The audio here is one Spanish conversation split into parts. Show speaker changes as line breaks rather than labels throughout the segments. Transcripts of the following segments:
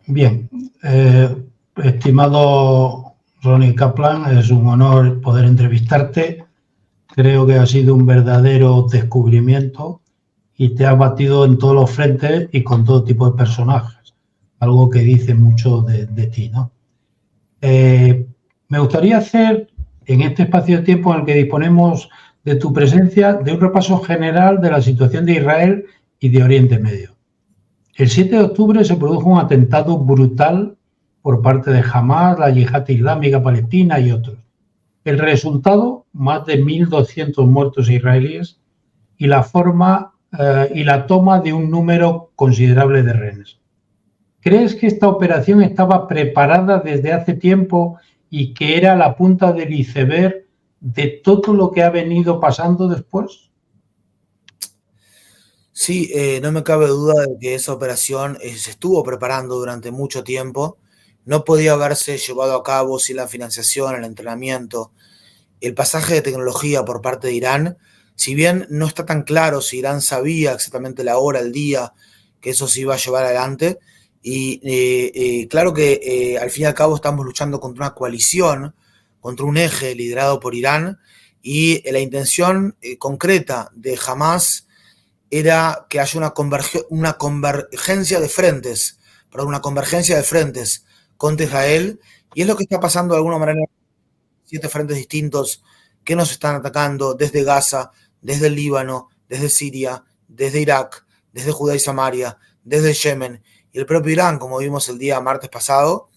Bien, estimado Ronnie Kaplan, es un honor poder entrevistarte. Creo que ha sido un verdadero descubrimiento y te has batido en todos los frentes y con todo tipo de personajes, algo que dice mucho de ti, ¿no? Me gustaría hacer, en este espacio de tiempo en el que disponemos de tu presencia, de un repaso general de la situación de Israel y de Oriente Medio. El 7 de octubre se produjo un atentado brutal por parte de Hamás, la Yihad Islámica Palestina y otros. El resultado, más de 1.200 muertos israelíes y la toma de un número considerable de rehenes. ¿Crees que esta operación estaba preparada desde hace tiempo y que era la punta del iceberg de todo lo que ha venido pasando después?
Sí, no me cabe duda de que esa operación se estuvo preparando durante mucho tiempo. No podía haberse llevado a cabo sin la financiación, el entrenamiento, el pasaje de tecnología por parte de Irán. Si bien no está tan claro si Irán sabía exactamente la hora, el día que eso se iba a llevar adelante, y claro que al fin y al cabo estamos luchando contra una coalición, contra un eje liderado por Irán, y la intención concreta de Hamás era que haya una convergencia de frentes, perdón, una convergencia de frentes contra Israel, y es lo que está pasando de alguna manera en 7 frentes distintos que nos están atacando desde Gaza, desde el Líbano, desde Siria, desde Irak, desde Judea y Samaria, desde Yemen y el propio Irán, como vimos el día martes pasado.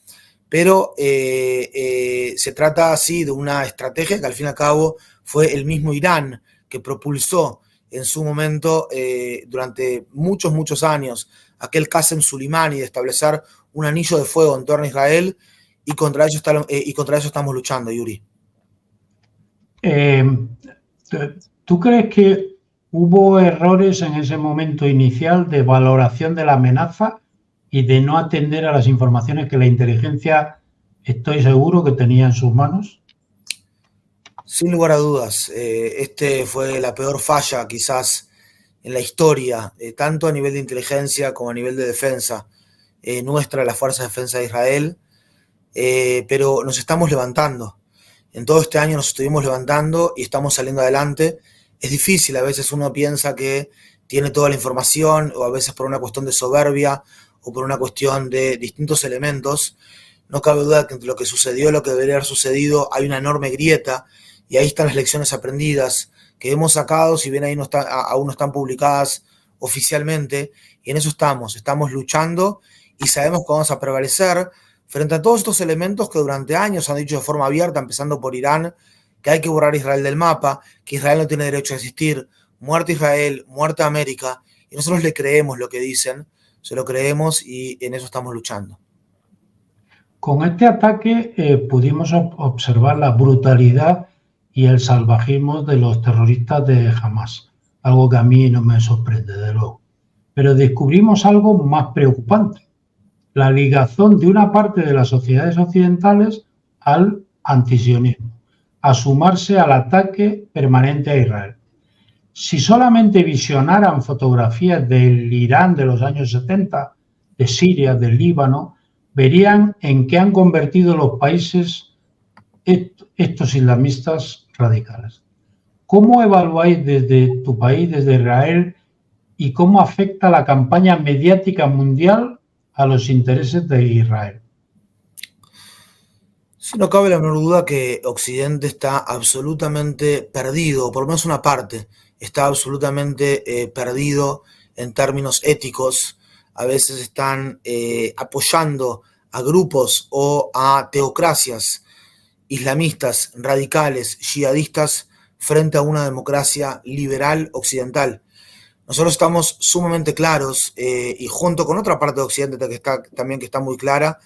Pero se trata así de una estrategia que al fin y al cabo fue el mismo Irán que propulsó en su momento, durante muchos años, aquel Qasem Soleimani de establecer un anillo de fuego en torno a Israel, y contra eso estamos luchando, Yuri.
¿Tú crees que hubo errores en ese momento inicial de valoración de la amenaza y de no atender a las informaciones que la inteligencia, estoy seguro, que tenía en sus manos?
Sin lugar a dudas, este fue la peor falla quizás en la historia, tanto a nivel de inteligencia como a nivel de defensa nuestra, las Fuerzas de Defensa de Israel, pero nos estamos levantando. En todo este año nos estuvimos levantando y estamos saliendo adelante. Es difícil, a veces uno piensa que tiene toda la información, o a veces por una cuestión de soberbia o por una cuestión de distintos elementos. No cabe duda que entre lo que sucedió y lo que debería haber sucedido hay una enorme grieta, y ahí están las lecciones aprendidas que hemos sacado, si bien ahí aún no están publicadas oficialmente, y en eso estamos luchando, y sabemos que vamos a prevalecer frente a todos estos elementos que durante años han dicho de forma abierta, empezando por Irán, que hay que borrar a Israel del mapa, que Israel no tiene derecho a existir, muerte Israel, muerte América, y nosotros le creemos lo que dicen, se lo creemos, y en eso estamos luchando.
Con este ataque pudimos observar la brutalidad y el salvajismo de los terroristas de Hamás, algo que a mí no me sorprende, de luego. Pero descubrimos algo más preocupante: la ligazón de una parte de las sociedades occidentales al antisionismo, a sumarse al ataque permanente a Israel. Si solamente visionaran fotografías del Irán de los años 70, de Siria, del Líbano, verían en qué han convertido los países estos islamistas radicales. ¿Cómo evaluáis desde tu país, desde Israel, y cómo afecta la campaña mediática mundial a los intereses de Israel?
Sí, no cabe la menor duda que Occidente está absolutamente perdido, por lo menos una parte, está absolutamente perdido en términos éticos. A veces están apoyando a grupos o a teocracias islamistas, radicales, yihadistas, frente a una democracia liberal occidental. Nosotros estamos sumamente claros, y junto con otra parte de Occidente que está muy clara,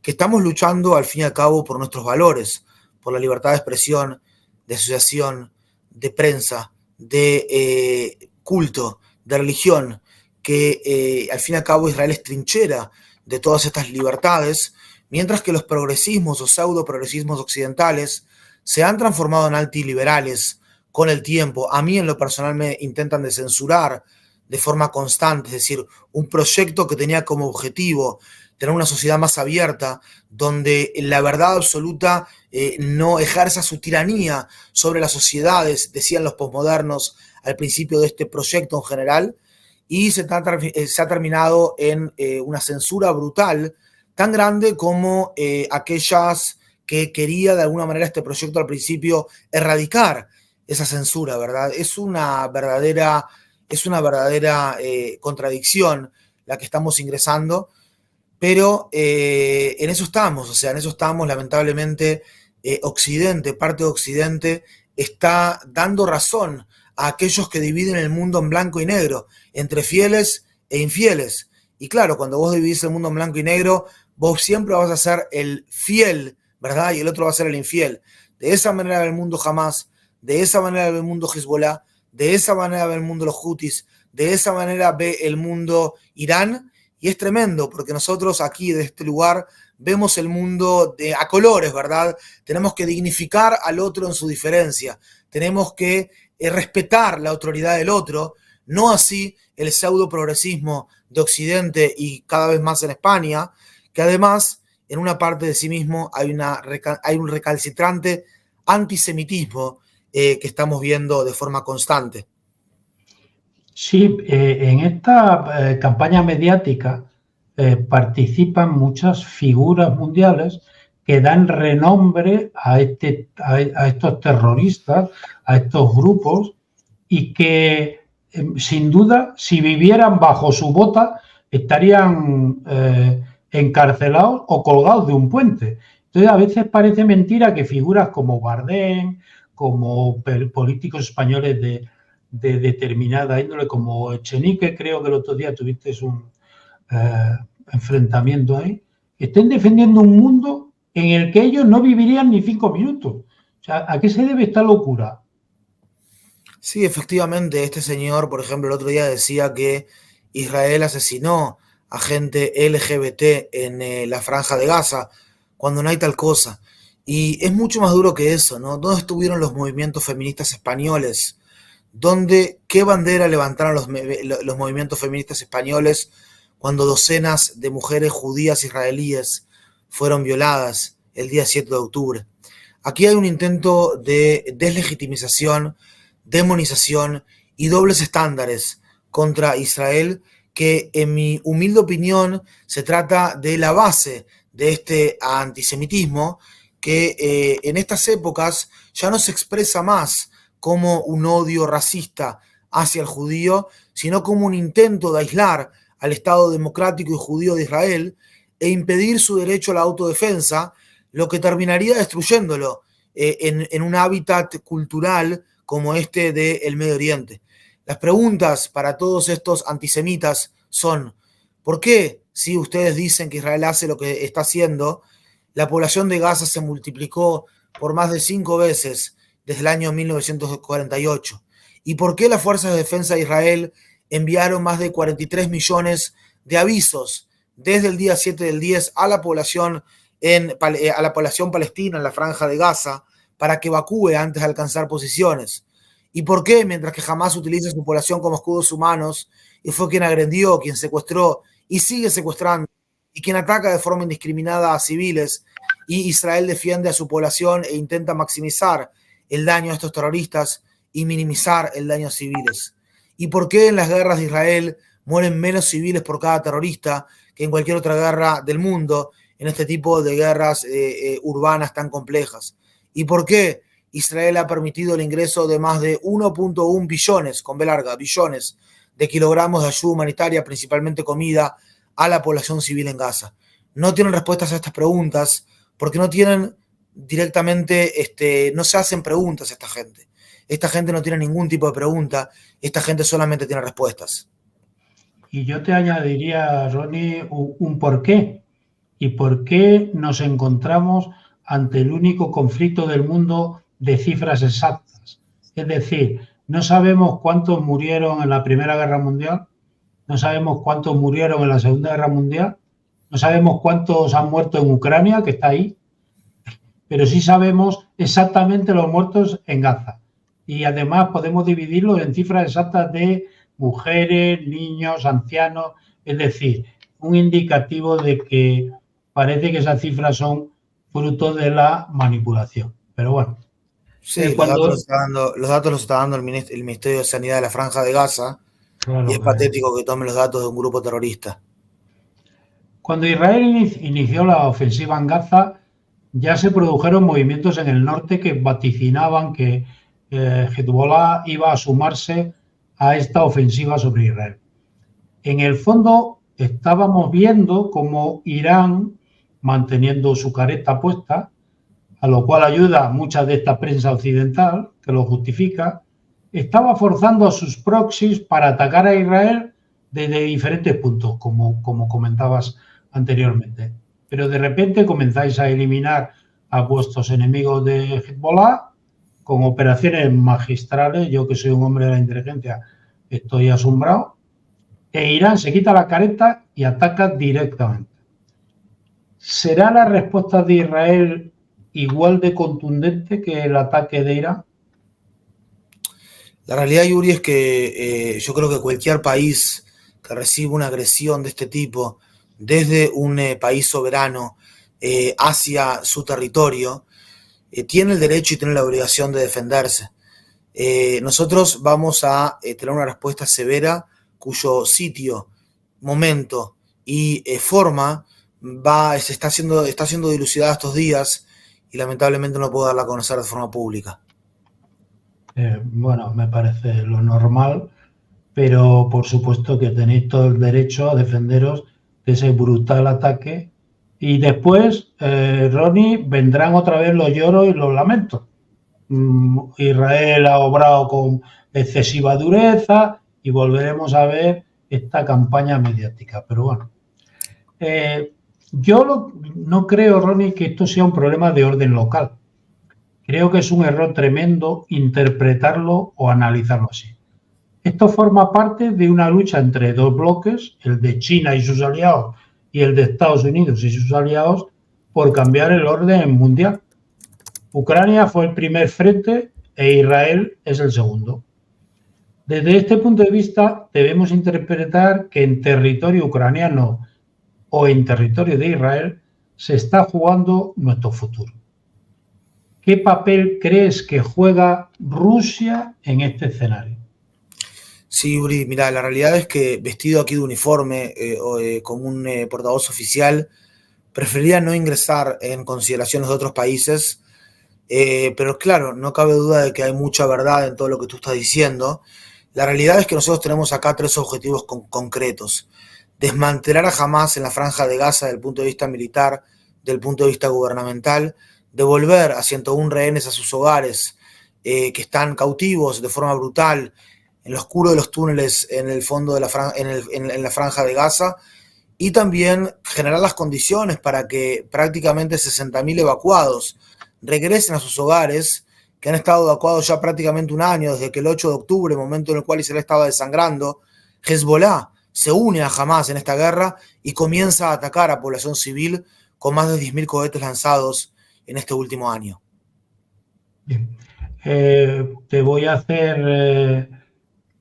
que estamos luchando al fin y al cabo por nuestros valores, por la libertad de expresión, de asociación, de prensa, de culto, de religión, que al fin y al cabo Israel es trinchera de todas estas libertades, mientras que los progresismos o pseudo progresismos occidentales se han transformado en antiliberales con el tiempo. A mí en lo personal me intentan de censurar de forma constante, es decir, un proyecto que tenía como objetivo tener una sociedad más abierta, donde la verdad absoluta no ejerza su tiranía sobre las sociedades, decían los posmodernos al principio de este proyecto en general, y se ha terminado en una censura brutal, tan grande como aquellas que quería de alguna manera este proyecto al principio erradicar esa censura, ¿verdad? Es una verdadera contradicción la que estamos ingresando, pero en eso estamos, o sea, en eso estamos, lamentablemente, Occidente, parte de Occidente, está dando razón a aquellos que dividen el mundo en blanco y negro, entre fieles e infieles. Y claro, cuando vos dividís el mundo en blanco y negro, vos siempre vas a ser el fiel, ¿verdad? Y el otro va a ser el infiel. De esa manera ve el mundo Hamas, de esa manera ve el mundo Hezbollah, de esa manera ve el mundo los Houthis, de esa manera ve el mundo Irán, y es tremendo, porque nosotros aquí, de este lugar, vemos el mundo a colores, ¿verdad? Tenemos que dignificar al otro en su diferencia, tenemos que respetar la autoridad del otro, no así el pseudo progresismo de Occidente y cada vez más en España, que además, en una parte de sí mismo, hay un recalcitrante antisemitismo que estamos viendo de forma constante.
Sí, en esta campaña mediática participan muchas figuras mundiales que dan renombre a estos terroristas, a estos grupos, y que sin duda, si vivieran bajo su bota, estarían encarcelados o colgados de un puente. Entonces, a veces parece mentira que figuras como Bardem, como políticos españoles de determinada índole, como Echenique, creo que el otro día tuviste un enfrentamiento ahí, estén defendiendo un mundo en el que ellos no vivirían ni 5 minutos. O sea, ¿a qué se debe esta locura?
Sí, efectivamente, este señor, por ejemplo, el otro día decía que Israel asesinó a gente LGBT en la Franja de Gaza, cuando no hay tal cosa. Y es mucho más duro que eso, ¿no? ¿Dónde estuvieron los movimientos feministas españoles? ¿Qué bandera levantaron los movimientos feministas españoles cuando docenas de mujeres judías israelíes fueron violadas el día 7 de octubre? Aquí hay un intento de deslegitimización, demonización y dobles estándares contra Israel que, en mi humilde opinión, se trata de la base de este antisemitismo que en estas épocas ya no se expresa más como un odio racista hacia el judío, sino como un intento de aislar al Estado democrático y judío de Israel e impedir su derecho a la autodefensa, lo que terminaría destruyéndolo en un hábitat cultural como este del Medio Oriente. Las preguntas para todos estos antisemitas son: ¿por qué, si ustedes dicen que Israel hace lo que está haciendo, la población de Gaza se multiplicó por más de 5 veces desde el año 1948? ¿Y por qué las fuerzas de defensa de Israel enviaron más de 43 millones de avisos desde el día 7 del 10 a la población palestina en la Franja de Gaza para que evacúe antes de alcanzar posiciones? ¿Y por qué, mientras que Hamas utiliza su población como escudos humanos y fue quien agredió, quien secuestró y sigue secuestrando y quien ataca de forma indiscriminada a civiles, y Israel defiende a su población e intenta maximizar el daño a estos terroristas y minimizar el daño a civiles? ¿Y por qué en las guerras de Israel mueren menos civiles por cada terrorista que en cualquier otra guerra del mundo, en este tipo de guerras urbanas tan complejas? ¿Y por qué Israel ha permitido el ingreso de más de 1.1 billones, con B larga, billones de kilogramos de ayuda humanitaria, principalmente comida, a la población civil en Gaza? No tienen respuestas a estas preguntas porque no tienen directamente, no se hacen preguntas a esta gente. Esta gente no tiene ningún tipo de pregunta, esta gente solamente tiene respuestas.
Y yo te añadiría, Ronnie, un por qué. ¿Y por qué nos encontramos ante el único conflicto del mundo de cifras exactas? Es decir, no sabemos cuántos murieron en la Primera Guerra Mundial, no sabemos cuántos murieron en la Segunda Guerra Mundial, no sabemos cuántos han muerto en Ucrania, que está ahí, pero sí sabemos exactamente los muertos en Gaza. Y además podemos dividirlos en cifras exactas de mujeres, niños, ancianos, es decir, un indicativo de que parece que esas cifras son fruto de la manipulación. Pero bueno.
Sí, los datos los está dando el Ministerio de Sanidad de la Franja de Gaza,
claro,
y es patético que tomen los datos de un grupo terrorista.
Cuando Israel inició la ofensiva en Gaza, ya se produjeron movimientos en el norte que vaticinaban que Hezbollah iba a sumarse a esta ofensiva sobre Israel. En el fondo, estábamos viendo cómo Irán, manteniendo su careta puesta, a lo cual ayuda mucha de esta prensa occidental, que lo justifica, estaba forzando a sus proxies para atacar a Israel desde diferentes puntos, como comentabas anteriormente. Pero de repente comenzáis a eliminar a vuestros enemigos de Hezbollah con operaciones magistrales. Yo, que soy un hombre de la inteligencia, estoy asombrado. E Irán se quita la careta y ataca directamente. ¿Será la respuesta de Israel igual de contundente que el ataque de Irán?
La realidad, Yuri, es que yo creo que cualquier país que reciba una agresión de este tipo desde un país soberano hacia su territorio tiene el derecho y tiene la obligación de defenderse. Nosotros vamos a tener una respuesta severa cuyo sitio, momento y forma está siendo dilucidada estos días, y lamentablemente no puedo darla a conocer de forma pública.
Bueno, me parece lo normal, pero por supuesto que tenéis todo el derecho a defenderos de ese brutal ataque. Y después, Ronnie, vendrán otra vez los lloros y los lamentos. Israel ha obrado con excesiva dureza y volveremos a ver esta campaña mediática. Pero bueno, yo no creo, Ronnie, que esto sea un problema de orden local. Creo que es un error tremendo interpretarlo o analizarlo así. Esto forma parte de una lucha entre dos bloques, el de China y sus aliados y el de Estados Unidos y sus aliados, por cambiar el orden mundial. Ucrania fue el primer frente e Israel es el segundo. Desde este punto de vista, debemos interpretar que en territorio ucraniano o en territorio de Israel se está jugando nuestro futuro. ¿Qué papel crees que juega Rusia en este escenario?
Sí, Uri, mira, la realidad es que vestido aquí de uniforme como un portavoz oficial, preferiría no ingresar en consideraciones de otros países, pero claro, no cabe duda de que hay mucha verdad en todo lo que tú estás diciendo. La realidad es que nosotros tenemos acá tres objetivos concretos: desmantelar a Hamás en la Franja de Gaza desde el punto de vista militar, desde el punto de vista gubernamental, devolver a 101 rehenes a sus hogares que están cautivos de forma brutal en lo oscuro de los túneles en el fondo de en la Franja de Gaza, y también generar las condiciones para que prácticamente 60.000 evacuados regresen a sus hogares, que han estado evacuados ya prácticamente un año, desde que el 8 de octubre, momento en el cual Israel estaba desangrando. Hezbollah se une a Hamás en esta guerra y comienza a atacar a población civil con más de 10.000 cohetes lanzados en este último año.
Bien. Te voy a hacer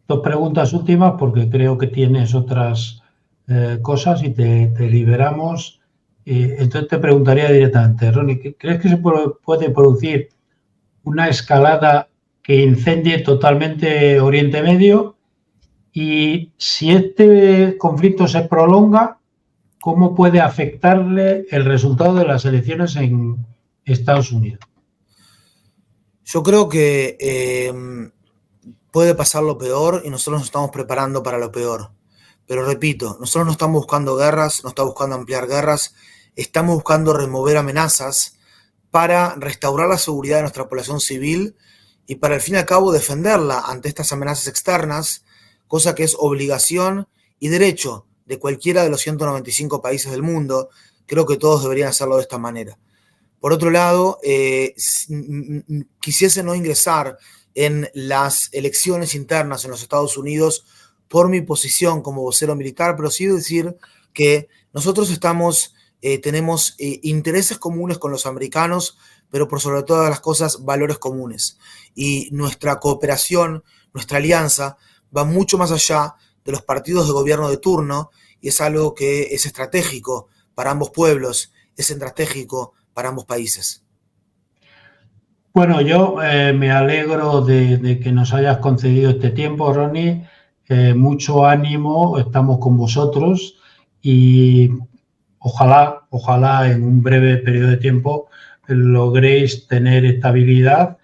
dos preguntas últimas porque creo que tienes otras cosas y te liberamos. Entonces te preguntaría directamente, Ronnie, ¿crees que se puede producir una escalada que incendie totalmente Oriente Medio? Y si este conflicto se prolonga, ¿cómo puede afectarle el resultado de las elecciones en Estados Unidos?
Yo creo que puede pasar lo peor y nosotros nos estamos preparando para lo peor. Pero repito, nosotros no estamos buscando guerras, no estamos buscando ampliar guerras, estamos buscando remover amenazas para restaurar la seguridad de nuestra población civil y para al fin y al cabo defenderla ante estas amenazas externas, cosa que es obligación y derecho de cualquiera de los 195 países del mundo. Creo que todos deberían hacerlo de esta manera. Por otro lado, quisiese no ingresar en las elecciones internas en los Estados Unidos por mi posición como vocero militar, pero sí decir que nosotros tenemos intereses comunes con los americanos, pero por sobre todas las cosas, valores comunes. Y nuestra cooperación, nuestra alianza, va mucho más allá de los partidos de gobierno de turno y es algo que es estratégico para ambos pueblos, es estratégico para ambos países.
Bueno, yo me alegro de que nos hayas concedido este tiempo, Ronnie. Mucho ánimo, estamos con vosotros y ojalá en un breve periodo de tiempo logréis tener estabilidad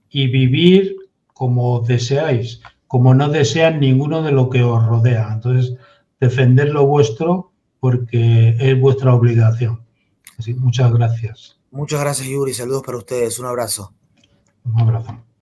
y vivir como deseáis, como no desean ninguno de lo que os rodea. Entonces, defender lo vuestro porque es vuestra obligación. Así, muchas gracias.
Muchas gracias, Yuri. Saludos para ustedes. Un abrazo.
Un abrazo.